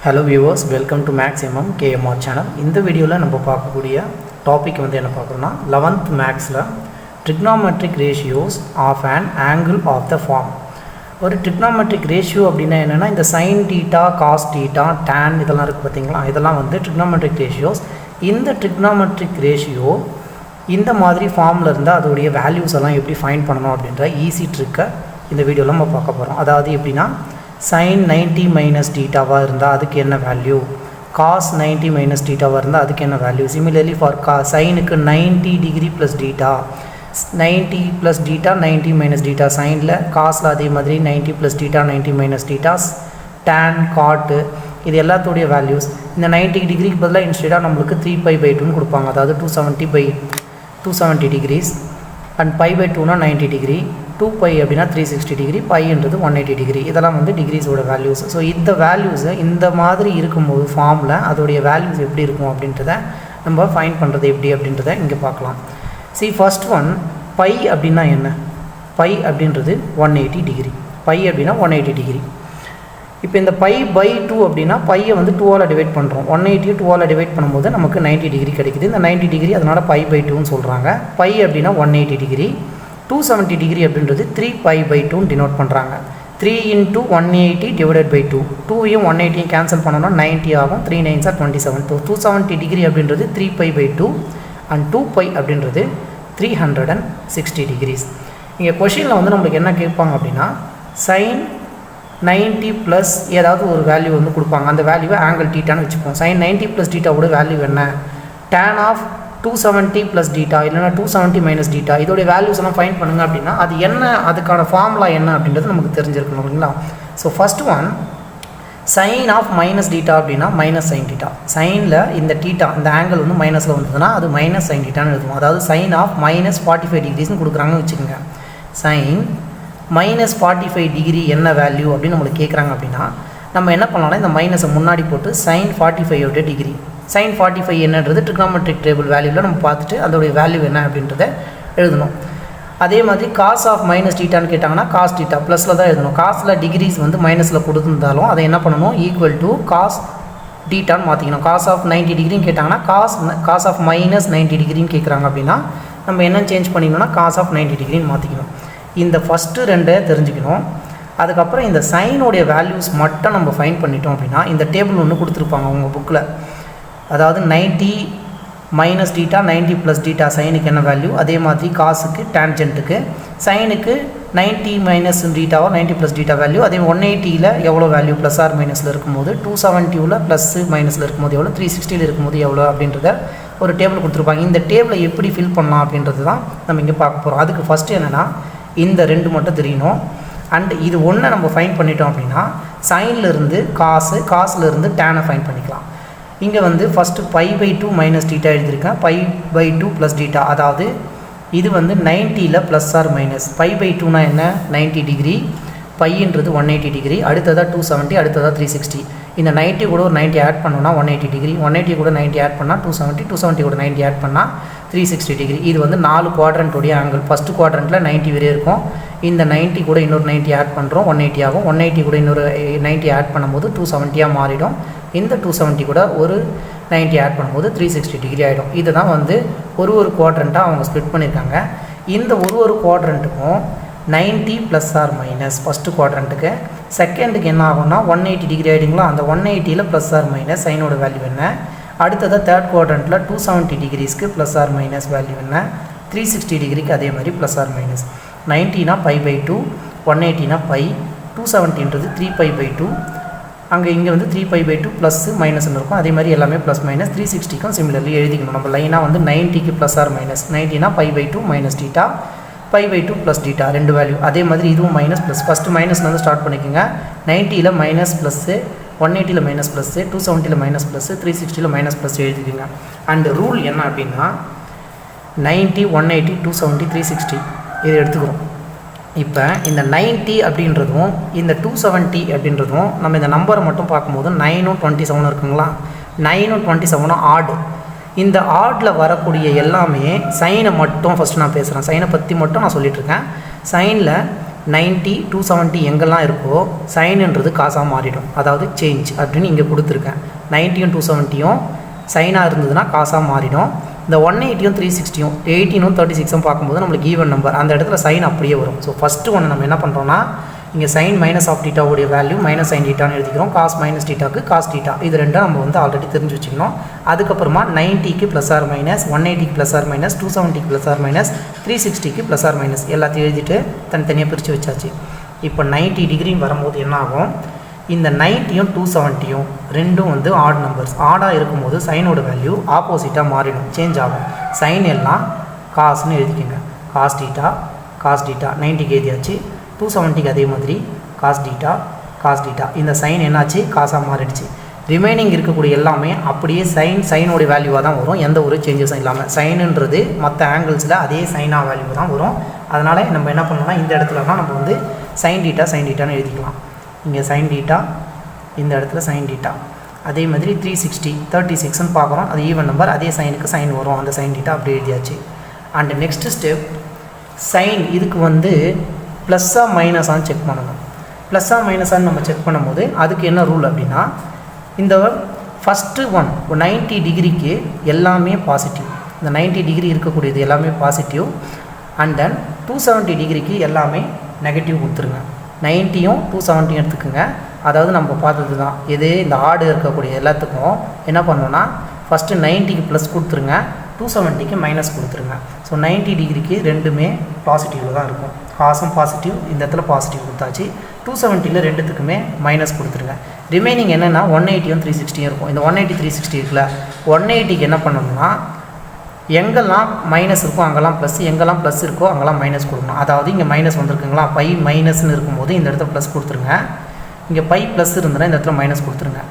Hello viewers, welcome to mathsmmkmr channel. இந்த வீடியோல நம்ம பார்க்கக்கூடிய டாபிக் வந்து என்ன பார்க்கறோம்னா 11th mathsல trigonometric ratios of an angle of the form. ஒரு trigonometric ratio அப்படினா என்னன்னா இந்த sin theta, cos theta, tan இதெல்லாம் இருக்கு பாத்தீங்களா? இதெல்லாம் வந்து trigonometric ratios. இந்த trigonometric ratio இந்த மாதிரி ஃபார்ம்ல இருந்தா அதோட வேல்யூஸ் எல்லாம் எப்படி ஃபைண்ட் பண்ணனும் அப்படிங்கற ஈஸி ட்ரிக்க இந்த வீடியோல நம்ம பார்க்க போறோம். அதாவது எப்படினா sin 90 minus theta வா இருந்தா அதுக்கு என்ன வேல்யூ, cos 90 minus theta வா இருந்தா அதுக்கு என்ன வேல்யூ. Similarly for sin க்கு 90 degree plus theta, 90 plus theta, 90 minus theta, sin ல cos ல அதே மாதிரி 90 plus theta, 90 minus theta, tan, cot இது எல்லாத்தோட வேல்யூஸ் இந்த 90 டிகிரிக்கு பதிலா இன்ஸ்டெடா நமக்கு 3 pi by 2 னு கொடுப்பாங்க. அதாவது 270 degrees and pi by 2 னா 90 degree, 2 pi அப்படினா 360 degree, pi என்றது 180 degree. இதெல்லாம் வந்து டிகிரிஸ் ஓட வேல்யூஸ். சோ இந்த வேல்யூஸ் இந்த மாதிரி இருக்கும்போது ஃபார்ம்ல அதோட வேல்யூஸ் எப்படி இருக்கும் அப்படின்றத நம்ம ஃபைண்ட் பண்றது எப்படி அப்படின்றத இங்க பார்க்கலாம். See first one, pi அப்படினா என்ன? pi அப்படின்றது 180 degree. pi அப்படினா 180 degree. இப்போ இந்த pi by 2 அப்படினா pi வந்து 2 ஆல டிவைட் பண்றோம். 180 2 ஆல டிவைட் பண்ணும்போது நமக்கு 90 டிகிரி கிடைக்குது. இந்த 90 டிகிரி அதனால pi by 2 னு சொல்றாங்க. pi அப்படினா 180 டிகிரி, 270 டிகிரி அப்படின்றது 3 pi by 2 னு டினோட் பண்றாங்க. 3 into 180 divided by 2. 2 யும் 180 யும் கேன்சல் பண்ணோம்னா 90 ஆகும். 3 9s are 27. 270 டிகிரி அப்படின்றது 3 pi by 2 and 2 pi அப்படின்றது 360 degrees. இங்க क्वेश्चनல வந்து நமக்கு என்ன கேட்பாங்க அப்படினா sin 90 plus ஏதாவது ஒரு வேல்யூ வந்து கொடுப்பாங்க. அந்த வேல்யூவை ஆங்கிள் θன்னு வெச்சுப்போம். sin 90 plus θ ஓட வேல்யூ என்ன? tan of 270 plus θ இல்லனா 270 minus θ இதோட வேல்யூஸ் எல்லாம் ஃபைண்ட் பண்ணுங்க அப்படினா அது என்ன, அதுக்கான ஃபார்முலா என்ன அப்படின்றது நமக்கு தெரிஞ்சிருக்கணும் இல்லையா? So first one sin of minus θ அப்படினா minus sin θ. sinல இந்த θ இந்த ஆங்கிள் வந்து மைனஸ்ல வந்ததுனா அது minus sin θன்னு எழுதுவோம். அதாவது sin of minus 45 degrees னு கொடுக்கறாங்கன்னு வெச்சுக்கங்க. sin minus 45 degree என்ன வேல்யூ அப்படி நமக்கு கேக்குறாங்க அப்படினா நம்ம என்ன பண்ணலாம்னா இந்த மைனஸை முன்னாடி போட்டு sin 45 ஓட டிகிரி, sin 45 என்னன்றது trigonometric table வேல்யூல நம்ம பார்த்துட்டு அதோட வேல்யூ என்ன அப்படின்றதை எழுதணும். அதே மாதிரி cos of minus θ ன்னு கேட்டாங்கன்னா cos θ ப்ளஸ்ல தான் எழுதணும். cosல டிகிரிஸ் வந்து மைனஸ்ல கொடுத்திருந்தாலும் அதை என்ன பண்ணனும் equal to cos θ ன்னு மாத்திக்கணும். cos of 90 டிகிரி ன்னு கேட்டாங்கன்னா cos of minus 90 டிகிரி ன்னு கேக்குறாங்க அப்படினா நம்ம என்ன சேஞ்ச் பண்ணிக்கணும்னா cos of 90 டிகிரி ன்னு மாத்திக்கணும். இந்த ஃபர்ஸ்ட் ரெண்டை தெரிஞ்சுக்கணும். அதுக்கு அப்புறம் இந்த sin ஓட வேல்யூஸ் மட்டும் நம்ம ஃபைண்ட் பண்ணிட்டோம் அப்படினா இந்த டேபிள் ஒன்னு கொடுத்திருப்பாங்க உங்க புக்ல. அதாவது 90 minus θ, 90 plus θ sin க்கு என்ன வேல்யூ, அதே மாதிரி cos க்கு tangent க்கு, sin க்கு 90 minus θ or 90 plus θ வேல்யூ, அதே 180 ல எவ்வளவு வேல்யூ பிளஸ் ஆர் மைனஸ்ல இருக்கும்போது, 270 ல பிளஸ் மைனஸ்ல இருக்கும்போது எவ்வளவு, 360 ல இருக்கும்போது எவ்வளவு அப்படின்றத ஒரு டேபிள் கொடுத்திருப்பாங்க. இந்த டேபிளை எப்படி ஃபில் பண்ணலாம் அப்படின்றது தான் நம்ம இங்க பார்க்க போறோம். அதுக்கு ஃபர்ஸ்ட் என்னன்னா இந்த ரெண்டு மட்டும் தெரியணும். அண்ட் இது ஒண்ணை நம்ம ஃபைண்ட் பண்ணிட்டோம் அப்படினா sinல இருந்து cosல இருந்து tan ஃபைண்ட் பண்ணிக்கலாம். இங்க வந்து first pi by 2 minus θ எழுதிருக்கேன். pi by 2 plus θ, அதாவது இது வந்து 90 ல plus or minus. pi by 2 னா என்ன, 90 டிகிரி, pi ன்றது 180 டிகிரி, அடுத்ததா 270, அடுத்ததா 360. இந்த 90 கூட ஒரு 90 ஆட் பண்ணோம்னா 180 டிகிரி, 180 கூட 90 ஆட் பண்ணா 270, 270 கூட 90 ஆட் பண்ணா 360 டிகிரி. இது வந்து 4 குவாட்ரண்ட் உடைய ஆங்கிள். ஃபர்ஸ்ட் குவாட்ரண்ட்ல 90 வரை இருக்கும். இந்த 90 கூட இன்னொரு 90 ஆட் பண்றோம், 180 ஆகும். 180 கூட இன்னொரு 90 ஆட் பண்ணும்போது 270 ஆ மாறிடும். இந்த 270 கூட ஒரு 90 ஆட் பண்ணும்போது 360 டிகிரி ஆயிடும். இதுதான் வந்து ஒரு குவாட்ரண்டா அவங்க ஸ்ப்ளிட் பண்ணிருக்காங்க. இந்த ஒரு குவாட்ரண்ட்டுக்கும் 90 பிளஸ் ஆர் மைனஸ் ஃபர்ஸ்ட் குவாட்ரண்ட்டுக்கு, செகண்டுக்கு என்ன ஆகும்னா 180 டிகிரி ஆயிடுங்களா. அந்த 180 ல பிளஸ் ஆர் மைனஸ் சைனோட வேல்யூ என்ன, அடுத்ததா தேர்ட் குவாட்ரண்ட்ல 270 டிகிரிஸ்க்கு பிளஸ் ஆர் மைனஸ் வேல்யூ என்ன, 360 டிகிரிக்கு அதே மாதிரி பிளஸ் ஆர் மைனஸ். 90 னா pi by 2, 180 னா pi, 270 ன்றது 3 pi by 2, அங்க இங்க வந்து 3 pi by 2 பிளஸ் மைனஸ் ன்னு இருக்கும். அதே மாதிரி எல்லாமே பிளஸ் மைனஸ். 360 க்கும் சிமிலர்லி எழுதிக்கணும். நம்ம லைனா வந்து 90 க்கு பிளஸ் ஆர் மைனஸ், 90 னா pi by 2 minus θ, pi by 2 plus θ ரெண்டு வேல்யூ. அதே மாதிரி இதுவும் மைனஸ் பிளஸ். ஃபர்ஸ்ட் மைனஸ்ல இருந்து ஸ்டார்ட் பண்ணிக்கங்க. 90 ல மைனஸ் பிளஸ், 180 ல மைனஸ் பிளஸ், 270 ல மைனஸ் பிளஸ், 360 ல மைனஸ் பிளஸ் எழுதிக்கங்க. அண்ட் ரூல் என்ன அப்படினா 90, 180, 270, 360 இதை எடுத்துக்கிறோம். இப்போ இந்த 90 அப்படின்றதும் இந்த 270 அப்படின்றதும் நம்ம இந்த நம்பரை மட்டும் பார்க்கும்போது 9 ம் 27 இருக்குங்களா. 9 ம் 27 ஆட். இந்த ஆட்ல வரக்கூடிய எல்லாமே சைனை மட்டும் ஃபர்ஸ்ட் நான் பேசுறேன். சைனை பத்தி மட்டும் நான் சொல்லிட்டு இருக்கேன். சைன்ல 90 270 எங்கெல்லாம் இருக்கோ சைனுன்றது காசாக மாறிடும், அதாவது சேஞ்ச் அப்படின்னு இங்கே கொடுத்துருக்கேன். 90யும் 270யும் சைனாக இருந்ததுன்னா காசாக மாறிடும். இந்த 180யும் 360யும் 18ம் 36ம் பார்க்கும்போது நம்மளுக்கு ஈவன் நம்பர், அந்த இடத்துல சைன் அப்படியே வரும். ஸோ ஃபஸ்ட்டு ஒன்று நம்ம என்ன பண்ணுறோன்னா இங்கே சைன் மைனஸ் ஆஃப் டீட்டாவுடைய வேல்யூ மைனஸ் சைன் டீட்டான்னு எழுதிக்கிறோம். காஸ் மைனஸ் டீட்டாக்கு காஸ் டீட்டா, இது ரெண்டும் நம்ம வந்து ஆல்ரெடி தெரிஞ்சு வச்சுக்கணும். அதுக்கப்புறமா 90க்கு ப்ளஸ் ஆர் மைனஸ், 180க்கு ப்ளஸ் ஆர் மைனஸ், 270க்கு ப்ளஸ் ஆர் மைனஸ், 360க்கு ப்ளஸ் ஆர் மைனஸ் எல்லாத்தையும் எழுதிட்டு தனித்தனியாக பிரித்து வச்சாச்சு. இப்போ 90 டிகிரி வரும்போது என்ன ஆகும், இந்த 90யும் 270யும் ரெண்டும் வந்து ஆட் நம்பர்ஸ். ஆடாக இருக்கும்போது சைனோட வேல்யூ ஆப்போசிட்டாக மாறிடும், சேஞ்ச் ஆகும். சைன் எல்லாம் காசுன்னு எழுதிக்கோங்க. காஸ் டீட்டா 90க்கு எழுதியாச்சு. 270க்கு அதே மாதிரி காஸ் டீட்டா இந்த சைன் என்னாச்சு, காசாக மாறிடுச்சு. ரிமைனிங் இருக்கக்கூடிய எல்லாமே அப்படியே சைனோடைய வேல்யூவாக தான் வரும், எந்த ஒரு சேஞ்சஸும் இல்லாமல். சைனுன்றது மற்ற ஆங்கிள்ஸில் அதே சைனாக வேல்யூ தான் வரும். அதனால் நம்ம என்ன பண்ணணும்னா இந்த இடத்துலலாம் நம்ம வந்து சைன் டீட்டான்னு எழுதிக்கலாம். இங்கே சைன் டீட்டா, இந்த இடத்துல சைன் டீட்டா. அதே மாதிரி 360 36ன்னு பார்க்குறோம், அது ஈவன் நம்பர், அதே சைனுக்கு சைன் வரும், அந்த சைன் டீட்டா அப்படி எழுதியாச்சு. அண்ட் நெக்ஸ்ட் ஸ்டெப் சைன், இதுக்கு வந்து ப்ளஸ்ஸாக மைனஸான்னு செக் பண்ணணும். ப்ளஸ்ஸாக மைனஸான்னு நம்ம செக் பண்ணும்போது அதுக்கு என்ன ரூல் அப்படின்னா, இந்த ஃபஸ்ட்டு 90 டிகிரிக்கு எல்லாமே பாசிட்டிவ், இந்த 90 டிகிரி இருக்கக்கூடியது எல்லாமே பாசிட்டிவ். அண்ட் தென் 270 டிகிரிக்கு எல்லாமே நெகட்டிவ் கொடுத்துருங்க. 90யும் 270 எடுத்துக்கோங்க. அதாவது நம்ம பார்த்தது தான், எது இந்த ஆடு இருக்கக்கூடிய எல்லாத்துக்கும் என்ன பண்ணோன்னா ஃபஸ்ட்டு 90க்கு ப்ளஸ் கொடுத்துருங்க, 270க்கு மைனஸ் கொடுத்துருங்க. ஸோ 90 டிகிரிக்கு ரெண்டுமே பாசிட்டிவில் தான் இருக்கும். காசும் பாசிட்டிவ், இந்த இடத்துல பாசிட்டிவ் கொடுத்தாச்சு. 270ல் ரெண்டுத்துக்குமே மைனஸ் கொடுத்துருங்க. ரிமைனிங் என்னென்னா 180யும் 360 இருக்கும். இந்த 180 360 இருக்குல்ல, 180க்கு என்ன பண்ணணும்னா எங்கெல்லாம் மைனஸ் இருக்கோ அங்கெல்லாம் ப்ளஸ், எங்கெல்லாம் ப்ளஸ் இருக்கோ அங்கெல்லாம் மைனஸ் கொடுக்கணும். அதாவது இங்கே மைனஸ் வந்திருக்குங்களா, பை மைனஸ்ன்னு இருக்கும்போது இந்த இடத்துல ப்ளஸ் கொடுத்துருங்க. இங்கே பை ப்ளஸ் இருந்ததுன்னா இந்த இடத்துல மைனஸ் கொடுத்துருங்க.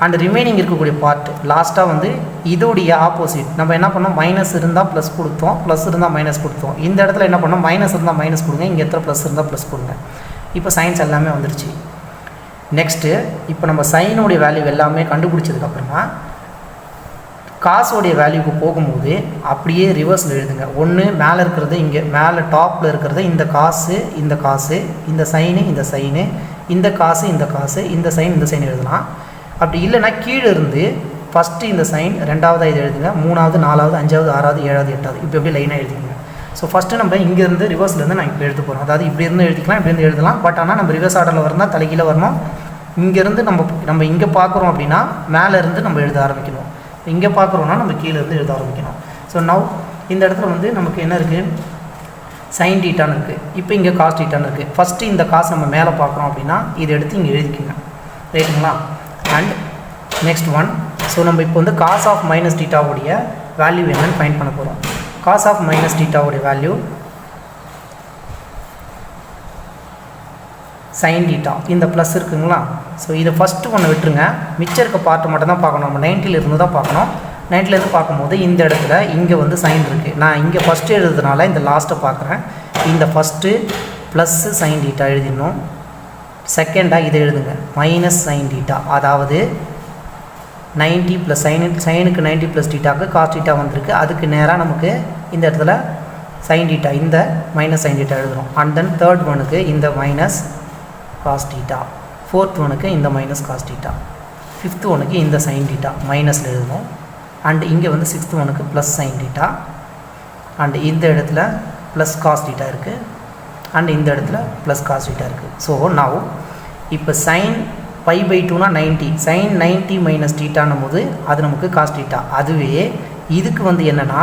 அண்ட் ரிமைனிங் இருக்கக்கூடிய பார்ட் லாஸ்ட்டாக வந்து இதோடைய ஆப்போசிட் நம்ம என்ன பண்ணோம், மைனஸ் இருந்தால் ப்ளஸ் கொடுத்தோம், ப்ளஸ் இருந்தால் மைனஸ் கொடுத்தோம். இந்த இடத்துல என்ன பண்ணோம், மைனஸ் இருந்தால் மைனஸ் கொடுங்க, இங்கே இடத்துல ப்ளஸ் இருந்தால் ப்ளஸ் கொடுங்க. இப்போ சைன்ஸ் எல்லாமே வந்துருச்சு. நெக்ஸ்ட்டு இப்போ நம்ம சைனோடைய வேல்யூ எல்லாமே கண்டுபிடிச்சதுக்கப்புறமா காசோடைய வேல்யூக்கு போகும்போது அப்படியே ரிவர்ஸில் எழுதுங்க. ஒன்று மேலே இருக்கிறது, இங்கே மேலே டாப்பில் இருக்கிறது இந்த காசு, இந்த சைனு, இந்த காசு, இந்த சைன் எழுதலாம். அப்படி இல்லைனா கீழே இருந்து ஃபஸ்ட்டு இந்த சைன், ரெண்டாவது இது எழுதுங்க, மூணாவது 4வது 5வது 6வது 7வது 8வது இப்படி எப்படி லைனாக எழுதிங்க. ஸோ ஃபஸ்ட்டு நம்ம இங்கேருந்து ரிவர்ஸ்லேருந்து நான் இப்போ எழுத போகிறோம். அதாவது இப்படி இருந்து எழுதிக்கலாம், இப்படி இருந்து எழுதலாம். பட் ஆனால் நம்ம ரிவர்ஸ் ஆர்டரில் வரணும், தலைகீழ வரணும். இங்கேருந்து நம்ம இங்கே பார்க்குறோம் அப்படின்னா மேலேருந்து நம்ம எழுத ஆரம்பிக்கணும். இங்கே பார்க்குறோன்னா நம்ம கீழேருந்து எழுத ஆரம்பிக்கணும். ஸோ நவ் இந்த இடத்துல வந்து நமக்கு என்ன இருக்குது, சைன் டீட்டான்னு இருக்குது. இப்போ இங்கே காஸ் டீட்டான்னு இருக்குது. ஃபஸ்ட்டு இந்த காசு நம்ம மேலே பார்க்குறோம் அப்படின்னா இதை எடுத்து இங்கே எழுதிக்கோங்க, ரைட்டுங்களா. அண்ட் நெக்ஸ்ட் ஒன், ஸோ நம்ம இப்போ வந்து காஸ் ஆஃப் மைனஸ் டீட்டாவுடைய வேல்யூ என்னன்னு ஃபைண்ட் பண்ண போகிறோம். காஸ் ஆஃப் மைனஸ் டீட்டாவுடைய வேல்யூ சைன் டீட்டா, இந்த ப்ளஸ் இருக்குங்களா. ஸோ இதை ஃபஸ்ட்டு ஒன்று விட்டுருங்க, மிச்சம் இருக்க பார்ட்டை மட்டும் தான் பார்க்கணும். நம்ம 90ல் இருந்து தான் பார்க்கணும். 90லேருந்து பார்க்கும்போது இந்த இடத்துல இங்கே வந்து சைன் இருக்குது. நான் இங்கே ஃபஸ்ட்டு எழுதுறதுனால இந்த லாஸ்ட்டை பார்க்குறேன். இந்த ஃபஸ்ட்டு ப்ளஸ்ஸு சைன் டீட்டா எழுதிடணும். செகண்டாக இதை எழுதுங்க, மைனஸ் சைன் டீட்டா. அதாவது 90 ப்ளஸ் சைனுக்கு 90 ப்ளஸ் டீட்டாவுக்கு காஸ் டீட்டா வந்திருக்கு. அதுக்கு நேராக நமக்கு இந்த இடத்துல சைன் டீட்டா, இந்த மைனஸ் சைன் டீட்டா எழுதுகிறோம். அண்ட் தென் தேர்ட் ஒனுக்கு இந்த மைனஸ் காஸ் டீட்டா, ஃபோர்த் ஒனுக்கு இந்த மைனஸ் காஸ் டீட்டா, ஃபிஃப்த் ஒனுக்கு இந்த சைன் டீட்டா மைனஸில் எழுதணும். அண்ட் இங்கே வந்து சிக்ஸ்த் ஒனுக்கு ப்ளஸ் சைன் டீட்டா. அண்ட் இந்த இடத்துல ப்ளஸ் காஸ் டீட்டா இருக்குது. அண்ட் இந்த இடத்துல ப்ளஸ் காஸ் டீட்டா இருக்குது. ஸோ நவ் இப்போ சைன் π/2னா 90, சைன் 90 மைனஸ் டீட்டானும் போது அது நமக்கு காஸ் டீட்டா. அதுவே இதுக்கு வந்து என்னென்னா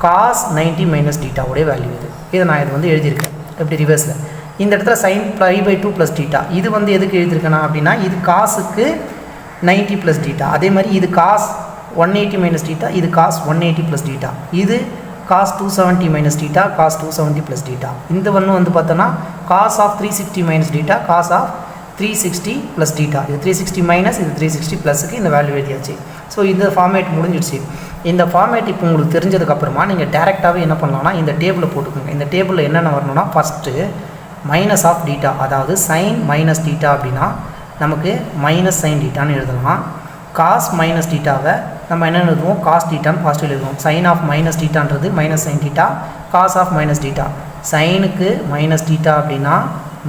காஸ் 90 மைனஸ் டீட்டாவுடைய வேல்யூ இது. இதை நான் இது வந்து எழுதியிருக்கேன் எப்படி ரிவர்ஸில். இந்த இடத்துல சைன் π/2 ப்ளஸ் டீட்டா, இது வந்து எதுக்கு எழுதியிருக்கேனா அப்படின்னா இது காசுக்கு 90 ப்ளஸ் டீட்டா. அதே மாதிரி இது காஸ் 180 மைனஸ் டீட்டா, இது காஸ் 180 ப்ளஸ் டீட்டா, இது cos 270 minus theta, cos 270 plus theta. இந்த ஒன்று வந்து பார்த்தோன்னா cos of 360 minus theta, cos of 360 plus theta. இது 360 மைனஸ், இது 360 ப்ளஸுக்கு இந்த வேல்யூ எழுதியாச்சு. ஸோ இந்த ஃபார்மேட் முடிஞ்சிடுச்சு. இந்த ஃபார்மேட் இப்போ உங்களுக்கு தெரிஞ்சதுக்கப்புறமா நீங்கள் டேரெக்டாகவே என்ன பண்ணலாம்னா இந்த டேபிளில் போட்டுக்கோங்க. இந்த டேபிளில் என்னென்ன வரணும்னா ஃபஸ்ட்டு மைனஸ் ஆஃப் டீட்டா, அதாவது சைன் மைனஸ் டீட்டா அப்படின்னா நமக்கு மைனஸ் சைன் டீட்டான்னு எழுதலாம். காஸ் மைனஸ் டீட்டாவை நம்ம என்ன எழுதுவோம், காஸ் டீட்டான்னு ஃபஸ்ட்டு எழுதுவோம். சைன் ஆஃப் மைனஸ் டீட்டான்றது minus sine theta, cos of minus theta. சைனுக்கு மைனஸ் டீட்டா அப்படின்னா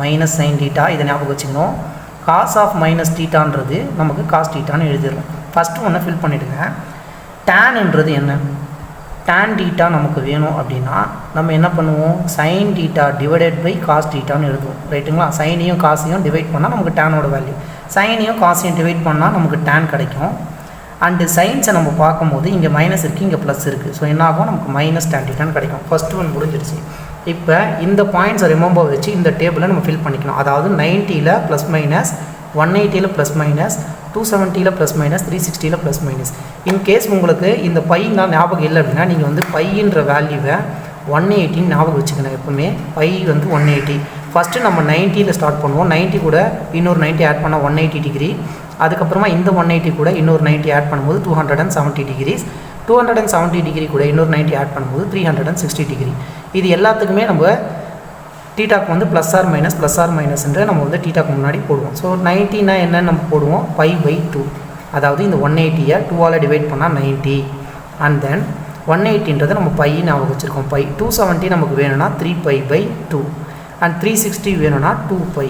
மைனஸ் சைன் டீட்டா. இதை ஞாபகம் வச்சுக்கணும். காஸ் ஆஃப் மைனஸ் டீட்டான்றது நமக்கு காஸ் டீட்டான்னு எழுதிடும். ஃபஸ்ட்டு ஒன்று ஃபில் பண்ணிவிடுங்க. டேன்ன்றது என்ன? டேன் டீட்டா நமக்கு வேணும் அப்படின்னா நம்ம என்ன பண்ணுவோம்? Sine theta divided by cos டீட்டான்னு எழுதுவோம். ரைட்டுங்களா? சைனையும் காசையும் டிவைட் பண்ணால் நமக்கு டேனோட வேல்யூ, சைனையும் காசையும் டிவைட் பண்ணால் நமக்கு டேன் கிடைக்கும். அண்டு சைன்ஸை நம்ம பார்க்கும்போது இங்கே மைனஸ் இருக்குது, இங்கே ப்ளஸ் இருக்குது. ஸோ என்ன ஆகும்? நமக்கு மைனஸ் டேன் டீட்டான்னு கிடைக்கும். ஃபஸ்ட்டு ஒன் முடிஞ்சிருச்சு. இப்போ இந்த பாயிண்ட்ஸை ரிமெம்பர் வச்சு இந்த டேபிளை நம்ம ஃபில் பண்ணிக்கணும். அதாவது 90ல் ப்ளஸ் மைனஸ், 180ல் ப்ளஸ் மைனஸ், 270ல் ப்ளஸ் மைனஸ், 360ல் ப்ளஸ் மைனஸ். இன்கேஸ் உங்களுக்கு இந்த பையெலாம் ஞாபகம் இல்லை அப்படின்னா நீங்கள் வந்து பையின்ற வேல்யூவை 180 ஞாபகம் வச்சுக்கணும். எப்பவுமே பை வந்து 180. ஃபஸ்ட்டு நம்ம 90ல் ஸ்டார்ட் பண்ணுவோம். 90 கூட இன்னொரு 90 ஆட் பண்ணால் 180 டிகிரி. அதுக்கப்புறமா இந்த 180 கூட இன்னொரு 90 ஆட் பண்ணும்போது 270 டிகிரிஸ். 270 டிகிரி கூட இன்னொரு 90 ஆட் பண்ணும்போது 360 டிகிரி. இது எல்லாத்துக்குமே நம்ம டீட்டாக்கு வந்து ப்ளஸ் ஆர் மைனஸ்ன்ற நம்ம வந்து டீட்டாக்கு முன்னாடி போடுவோம். ஸோ 90னா என்னன்னு நம்ம போடுவோம்? Pi by 2. அதாவது இந்த 180யை 2ஆல் டிவைட் பண்ணால் 90. அண்ட் தென் 180ன்றதை நம்ம பை ஞாபகம் வச்சுருக்கோம். பை 270 நமக்கு வேணும்னா 3 பை பை 2. அண்ட் 360 வேணும்னா 2 பை.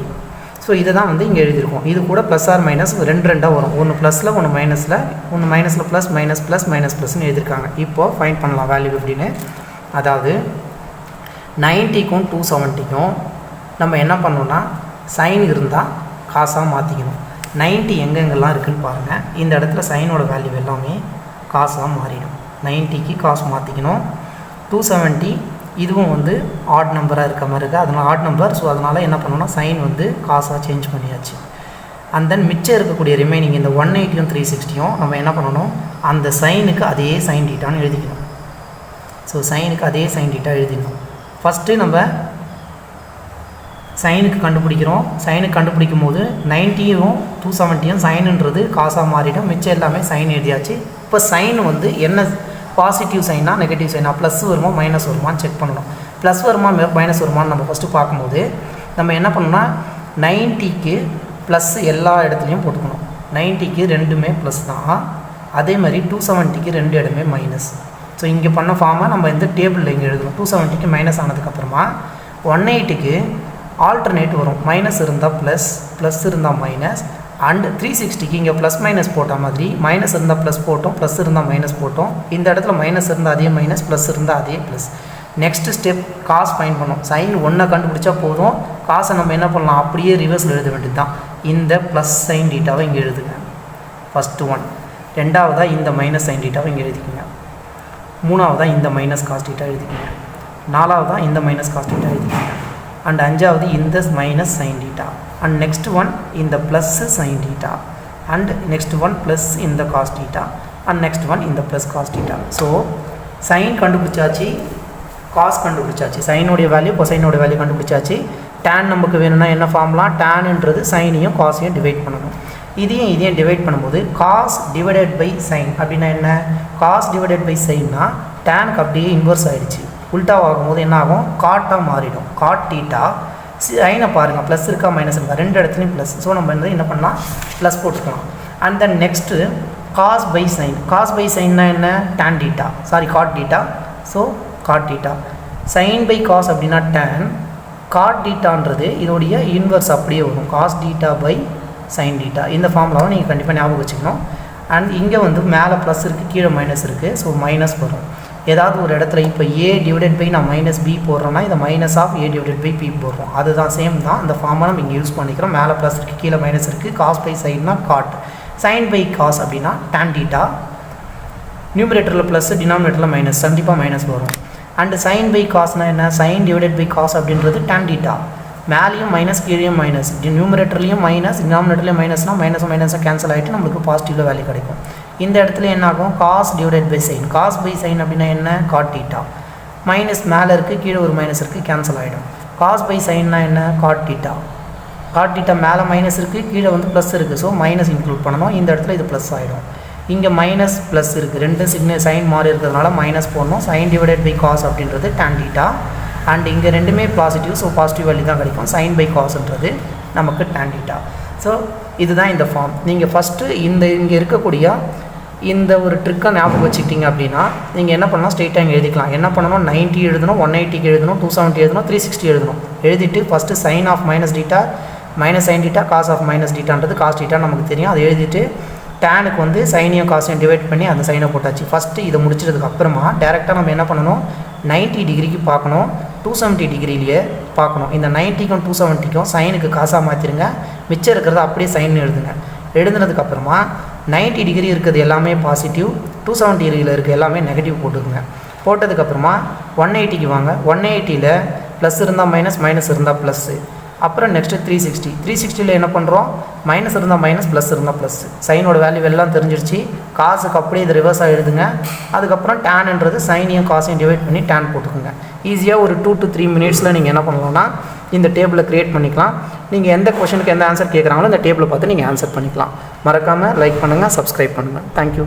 ஸோ இதை தான் வந்து இங்கே எழுதியிருக்கோம். இது கூட ப்ளஸ் ஆர் மைனஸ் ரெண்டாக வரும். ஒன்று ப்ளஸில் ஒன்று மைனஸில் ப்ளஸ் ப்ளஸ்ன்னு எழுதியிருக்காங்க. இப்போது ஃபைண்ட் பண்ணலாம் வேல்யூ எப்படின்னு. அதாவது 90க்கும் 270க்கும் நம்ம என்ன பண்ணோன்னா சைன் இருந்தால் காசாக மாற்றிக்கணும். 90 எங்கெங்கெல்லாம் இருக்குதுன்னு பாருங்கள். இந்த இடத்துல சைனோட வேல்யூ எல்லாமே காசாக மாறிடும். 90க்கு காசு மாற்றிக்கணும். 270 இதுவும் வந்து ஆட் நம்பராக இருக்க மாதிரி இருக்குது, அதனால் ஆட் நம்பர். ஸோ அதனால் என்ன பண்ணணும்னா சைன் வந்து காசாக சேஞ்ச் பண்ணியாச்சு. அண்ட் தென் மிச்சம் இருக்கக்கூடிய ரிமைனிங் இந்த 180யும் 360யும் நம்ம என்ன பண்ணணும்? அந்த சைனுக்கு அதே சைன் டீட்டான்னு எழுதிக்கணும். ஸோ சைனுக்கு அதே சைன் டீட்டா எழுதிக்கணும். ஃபஸ்ட்டு நம்ம சைனுக்கு கண்டுபிடிக்கிறோம். சைனுக்கு கண்டுபிடிக்கும் போது 90யும் 270யும் சைனுன்றது காசாக மாறிடும். மிச்சம் எல்லாமே சைன் எழுதியாச்சு. இப்போ சைன் வந்து என்ன positive China negative China, plus வருமா மைனஸ் வருமானு செக் பண்ணணும். ப்ளஸ் வருமா மைனஸ் வருமானு நம்ம ஃபஸ்ட்டு பார்க்கும்போது நம்ம என்ன பண்ணணும்னா 90க்கு ப்ளஸ் எல்லா இடத்துலையும் போட்டுக்கணும். 90க்கு ரெண்டுமே ப்ளஸ் தான். அதே மாதிரி 270க்கு ரெண்டு இடமே மைனஸ். ஸோ இங்கே பண்ண ஃபார்மை நம்ம இந்த டேபிளில் இங்கே எழுதணும். 270க்கு மைனஸ் ஆனதுக்கப்புறமா 180க்கு ஆல்டர்னேட் வரும். மைனஸ் இருந்தால் ப்ளஸ் இருந்தால் மைனஸ். அண்ட் 360க்கு இங்கே ப்ளஸ் மைனஸ் போட்ட மாதிரி மைனஸ் இருந்தால் ப்ளஸ் போட்டோம், ப்ளஸ் இருந்தால் மைனஸ் போட்டோம். இந்த இடத்துல மைனஸ் இருந்தால் அதே மைனஸ், ப்ளஸ் இருந்தால் அதே plus. Next step cos find பண்ணோம். சைன் 1 கண்டுபிடிச்சா போதும். காசை நம்ம என்ன பண்ணலாம்? அப்படியே ரிவர்ஸில் எழுத வேண்டியது தான். இந்த ப்ளஸ் சைன் டீட்டாவை இங்கே எழுதுங்க. First one. ரெண்டாவதாக இந்த மைனஸ் சைன் டீட்டாவை இங்கே எழுதிக்கோங்க. மூணாவதாக இந்த மைனஸ் காஸ் டீட்டா எழுதிக்கோங்க. நாலாவதாக இந்த மைனஸ் காஸ் டீட்டா எழுதிக்கோங்க. அண்ட் அஞ்சாவது இந்த minus sine theta. And next one இந்த plus sine theta. And next one plus இந்த cos theta. And next one இந்த plus cos theta. So sine கண்டுபிடிச்சாச்சு, காஸ் கண்டுபிடிச்சாச்சு, சைனோடைய வேல்யூ கொசைனோட வேல்யூ கண்டுபிடிச்சாச்சு. டேன் நமக்கு வேணும்னா என்ன ஃபார்ம்லாம்? டேன்ன்றது சைனையும் காசையும் டிவைட் பண்ணணும். இதையும் டிவைட் பண்ணும்போது காஸ் டிவைடட் பை சைன் அப்படின்னா என்ன? காஸ் டிவைடட் பை சைன்னா டேனுக்கு அப்படியே இன்வர்ஸ் ஆகிடுச்சு. உல்ட்டாவாகும் போது என்ன ஆகும்? காட்டாக மாறிடும். God theta. சைனை பாருங்கள், ப்ளஸ் இருக்கா மைனஸ் இருக்கா, ரெண்டு இடத்துலையும் ப்ளஸ். ஸோ நம்ம வந்து என்ன பண்ணலாம்? ப்ளஸ் போட்டுக்கலாம். And then next cos by sine. Cos by சைன்னா என்ன? Tan theta, sorry cot theta. So cot theta. Sine by cos அப்படின்னா டேன். காட் டீட்டான்றது இதோடைய இன்வர்ஸ் அப்படியே வரும். Cos theta by sine theta. இந்த ஃபார்முலாவை நீங்கள் கண்டிப்பாக ஞாபகம் வச்சுக்கணும். அண்ட் இங்கே வந்து மேலே ப்ளஸ் இருக்குது, கீழே மைனஸ் இருக்குது. ஸோ மைனஸ் வரும் ஏதாவது ஒரு இடத்துல. இப்போ ஏ டிவைடட் பை நான் மைனஸ் பி போடுறோன்னா இதை minus of A divided by B போடுறோம். அதுதான் சேம் தான். அந்த ஃபார்மை நம்ம இங்கே யூஸ் பண்ணிக்கிறோம். மேலே ப்ளஸ் இருக்குது, கீழே மைனஸ் இருக்குது. காஸ் பை சைன்னா காட். சைன் பை காஸ் அப்படின்னா டேன் டீட்டா. நியூமரேட்டரில் ப்ளஸ், டினாமினேட்டரில் மைனஸ், கண்டிப்பாக மைனஸ் வரும். அண்ட் சைன் பை காஸ்னால் என்ன? சைன் டிவைடட் பை காஸ் அப்படின்றது டேன் டீட்டா. மேலேயும் மைனஸ், கீழேயும் மைனஸ், நியூமரேட்டர்லேயும் மைனஸ், டினாமினேட்டர்லேயும் மைனஸ்னால் மைனஸை கேன்சல் ஆகிட்டு நம்மளுக்கு பாசிட்டிவில் வேல்யூ கிடைக்கும். இந்த இடத்துல என்ன ஆகும்? Cos divided by sine. Cos by sine அப்படின்னா என்ன? God theta. மைனஸ் மேலே இருக்குது, கீழே ஒரு மைனஸ் இருக்குது, கேன்சல் ஆகிடும். காஸ் பை சைன்னா என்ன? God theta. காட் டீட்டா மேலே மைனஸ் இருக்குது, கீழே வந்து ப்ளஸ் இருக்குது. ஸோ மைனஸ் இன்க்ளூட் பண்ணணும். இந்த இடத்துல இது ப்ளஸ் ஆகிடும். இங்கே மைனஸ் ப்ளஸ் இருக்குது, ரெண்டு சைன் மாறி இருக்கிறதுனால மைனஸ் போடணும். சைன் டிவைடட் பை காஸ் அப்படின்றது டேன் டீட்டா. அண்ட் இங்கே ரெண்டுமே பாசிட்டிவ். ஸோ பாசிட்டிவ் வேல்யூ தான் கிடைக்கும். சைன் பை காஸ்ன்றது நமக்கு டேன் டீட்டா. ஸோ இதுதான் இந்த ஃபார்ம். நீங்கள் ஃபஸ்ட்டு இங்கே இருக்கக்கூடிய இந்த ஒரு ட்ரிக்கை ஞாபகம் வச்சுக்கிட்டீங்க அப்படின்னா நீங்கள் என்ன பண்ணலாம், ஸ்ட்ரெயிட்டாக இங்கே எழுதிக்கலாம். என்ன பண்ணணும், 90 எழுதணும், 180க்கு எழுதணும், 270 எழுதணும், 360 எழுதணும். எழுதிட்டு first sine of minus theta minus sine theta cos of minus டீட்டான்றது காஸ் டீட்டா நமக்கு தெரியும். அதை எழுதிட்டு டேனுக்கு வந்து சைனையும் காசையும் டிவைட் பண்ணி அந்த சைனை போட்டாச்சு. ஃபஸ்ட்டு இதை முடிச்சதுக்கு அப்புறமா டேரெக்டாக நம்ம என்ன பண்ணணும், 90 டிகிரிக்கு பார்க்கணும், 270 டிகிரிலேயே பார்க்கணும். இந்த 90க்கும் 270க்கும் சைனுக்கு காசாக மாற்றிடுங்க, மிச்சம் இருக்கிறத அப்படியே சைன் எழுதுங்க. எழுதுனதுக்கப்புறமா 90 டிகிரி இருக்கிறது எல்லாமே பாசிட்டிவ், 270 டிகிரியில் இருக்க எல்லாமே நெகட்டிவ் போட்டுக்குங்க. போட்டதுக்கப்புறமா 180க்கு வாங்க. 180ல் ப்ளஸ் இருந்தால் மைனஸ், மைனஸ் இருந்தால் ப்ளஸ்ஸு. அப்புறம் நெக்ஸ்ட்டு 360ல் என்ன பண்ணுறோம், மைனஸ் இருந்தால் மைனஸ், ப்ளஸ் இருந்தால் ப்ளஸ். சைனோட வேல்யூ எல்லாம் தெரிஞ்சிருச்சு. காசுக்கு அப்படியே இது ரிவர்ஸாக எழுதுங்க. அதுக்கப்புறம் டேன்ன்றது சைனையும் காசையும் டிவைட் பண்ணி டேன் போட்டுக்கோங்க. ஈஸியாக ஒரு 2 to 3 மினிட்ஸில் நீங்கள் என்ன பண்ணலாம்னா இந்த டேபிளை க்ரியேட் பண்ணிக்கலாம். நீங்கள் எந்த கொஷனுக்கு எந்த ஆன்சர் கேட்குறாங்களோ இந்த டேபிளை பார்த்து நீங்கள் ஆன்சர் பண்ணிக்கலாம். மறக்காமல் லைக் பண்ணுங்கள், சப்ஸ்கிரைப் பண்ணுங்கள். தேங்க்யூ.